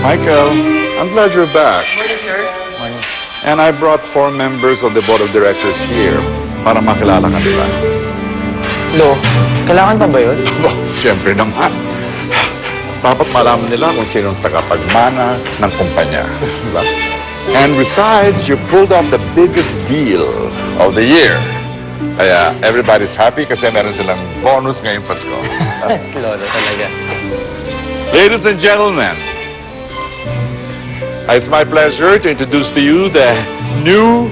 Michael, I'm glad you're back. Morning, sir. And I brought 4 members of the board of directors here para makilala ka nila. Lo, kailangan pa ba yun? Oh, siyempre naman. Dapat malaman nila kung sinong tagapagmana ng kumpanya. Diba? And besides, you pulled off the biggest deal of the year. Kaya everybody's happy kasi meron silang bonus ngayong Pasko. Si Lolo talaga. Ladies and gentlemen, it's my pleasure to introduce to you the new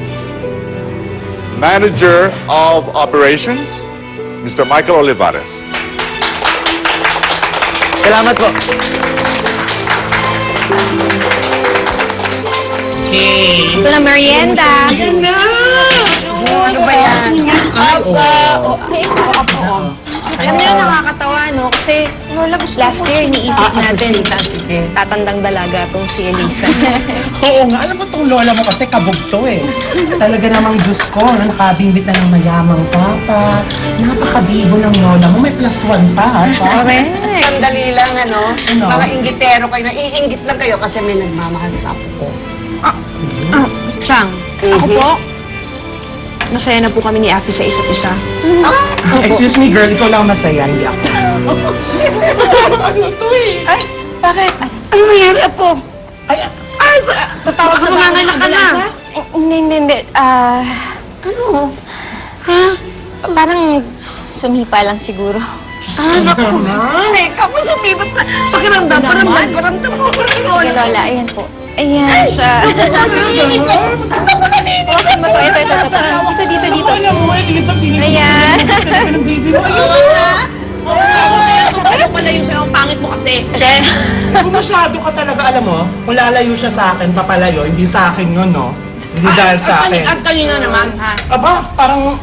manager of operations, Mr. Michael Olivares. Salamat po. Okay. Ito na merienda. Ano ba yan? Alam niyo, nakakatawa, no? Kasi last year, iniisip natin, tatandang dalaga tong si Elisa. Oo nga, alam mo tong lola mo kasi kabugto eh. Talaga namang Diyos ko, nakabimbit na ng mayamang papa. Napakabibo ng lola mo, may +1 pa ha. Correct. Sandali lang, ano? Ano? Mga inggitero kayo. Naiinggit lang kayo kasi may nagmamahal sa apo ko. Chang, ako po, masaya na po kami ni Afi sa isa't isa. Excuse me girl, ikaw lang masaya, hindi ako. Ano to eh? Ay, bakit? Ano nangyari, apo? Ay, Tatawag Baka manganganak ka na. Hindi. Ano? Ha? Parang sumipa lang siguro. Naku. Ay, kapag sumibat na. Pakiramdam mo. Sige, Lola, ayan po. Ayan siya. Buksan mo to. Ito. Dito. alam mo, Elisa, feeling Ayan. ko ng baby mo. Ayun! Ayaw palayo siya. Ang pangit mo kasi. Kung masyado ka talaga, alam mo, kung lalayo siya sa akin, papalayo, hindi sa akin yun, no? Hindi dahil sa akin. At kanina naman, ha? Aba, parang...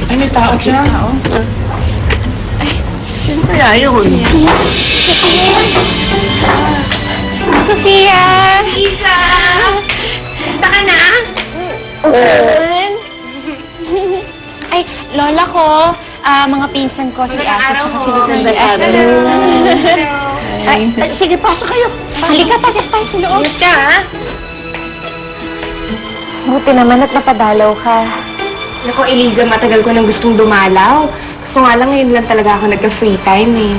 Ay, may tao siya. Sino kaya yun? Sofia! Lisa! Basta ka na? Ay, lola ko, mga pinsan ko, si Ate at si Lucia. Ay, sige, pasok kayo. Halika, pasok tayo sa loob. Ingat ka, ha? Buti naman at napadalaw ka. Naku, Eliza, matagal ko nang gustong dumalaw. Kaso nga lang, ngayon lang talaga ako nagka-free time eh.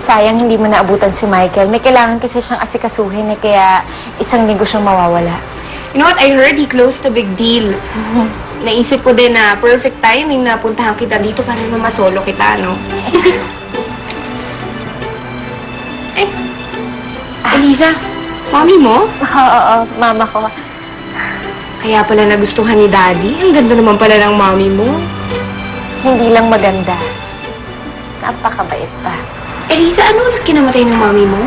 Sayang hindi mo naabutan si Michael. May kailangan kasi siyang asikasuhin kaya isang linggo siyang mawawala. You know what? I heard he closed a big deal. Naisip ko din na perfect timing na puntahan kita dito para naman masolo kita, no? Eh, Eliza, mami mo? Oo, mama ko. Kaya pala nagustuhan ni Daddy. Ang ganda naman pala ng mami mo. Hindi lang maganda. Napakabait pa. Eliza, ano ulit kinamatay ng mami mo?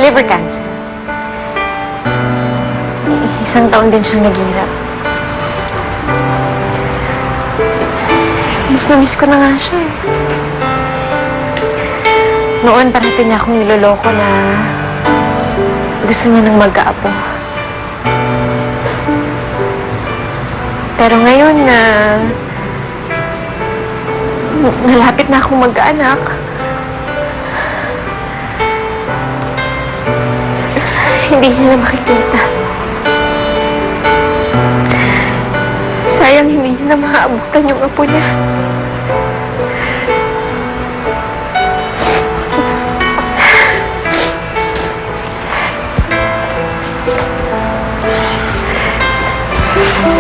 Liver cancer. Isang taon din siyang naghirap. Miss na miss ko na nga siya eh. Noon, parating niya akong niloloko na gusto niya nang mag-aapo. Pero ngayon na malapit na akong mag-anak, hindi niya na makikita. Sayang hindi niya na maaabutan yung apo niya.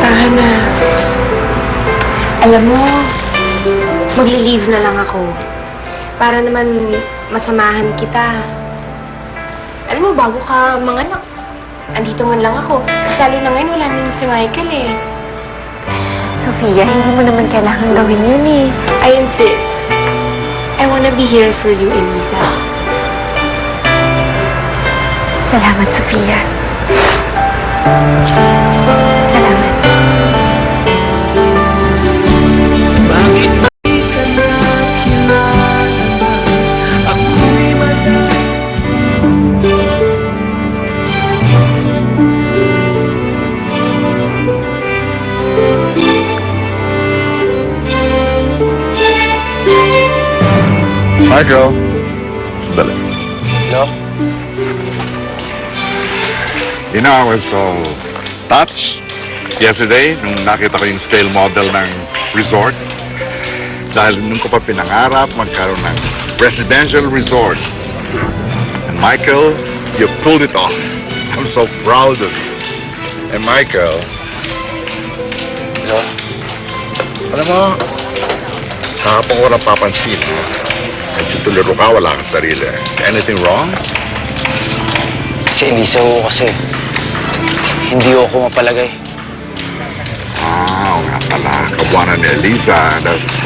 Tahana. Alam mo, magli-leave na lang ako. Para naman masamahan kita. Alam mo, bago ka manganak, andito man lang ako. Kasi lalo na ngayon, wala na si Michael eh. Sofia, hindi mo naman kailangan gawin yun eh. I insist. I wanna be here for you, Elisa. Salamat, Sofia. Salamat. Michael. Dali. Lo? You know, I was so touched yesterday nung nakita ko yung scale model ng resort. Dahil nung ko pa pinangarap magkaroon ng residential resort. And Michael, you pulled it off. I'm so proud of you. And Michael, Lo? alam mo, kahapon ko napapansin, ha? Nagtutuliro ka, wala kang sarili. Is anything wrong? Si Elisa ko kasi. Hindi ako mapalagay. Oo nga pala, kabuanan ni Elisa. That's,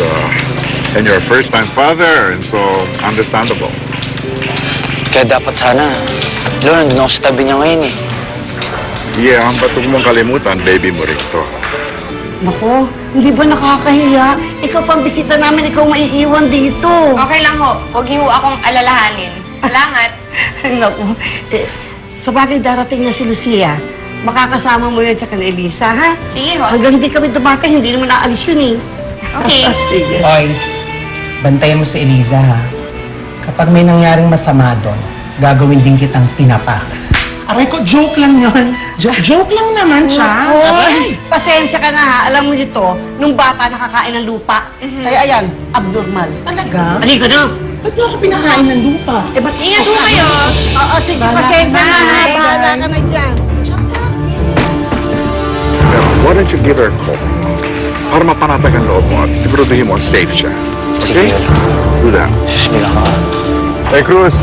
and you're a first-time father, and so understandable. Kaya dapat sana, Lo, nandun ako sa tabi niya ngayon eh. Yeah, ba't huwag mong kalimutan, baby mo rin to. Naku, hindi ba nakakahiya? Ikaw pang bisita namin, ikaw maiiwan dito. Okay lang ho. Huwag niyo ho akong alalahanin. Salamat. Naku, sa bagay darating na si Lucia. Makakasama mo yan sa kan Elisa, ha? Sige ho. Hanggang di kami dumating, hindi naman naalis yun eh. Okay. Sige. Oy, bantayan mo si Eliza, ha? Kapag may nangyaring masama doon, gagawin din kitang tinapa. Aray ko, joke lang yun. Joke lang naman siya. Oy, pasensya ka na ha. Alam mo nito, nung bata nakakain ng lupa. Kaya ayan, abnormal. Talaga? Halika na. Ba't mo ako pinakain ng lupa? Eh, ba't Ingat po kayo. Oo, sige, Bahala pasensya ka na na. ha. Bye. Bahala ka na dyan. Pero why don't you give her a call? Para mapanatag ang loob mo at siguraduhin mo safe siya. Sige, Okay? Do Lo. that. Susmila ka. Hey, Cruz.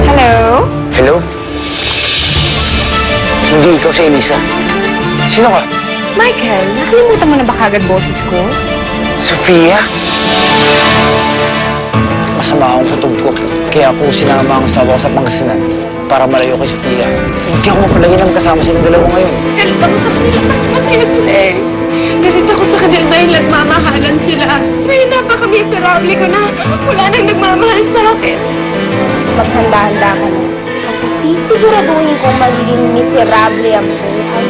Hello? Hello? Hindi ikaw si Elisa. Sino ka? Michael, nakalimutan mo na ba kagad boses ko? Sofia? Masama akong kutob ko. Kaya ako sinama ang asawa ko sa Pangasinan para malayo kay Sofia. Hindi ako mapalagay na magkasama silang dalawa ngayon. Galit ako sa kanila kasi masaya sila eh. Galit ako sa kanila dahil nagmamahalan sila. Ngayon napaka-miserable ko na. Wala nang nagmamahal sa akin. Maghanda-handa ka na. Kasi sisiguraduhin kong magiging miserable ang buhay.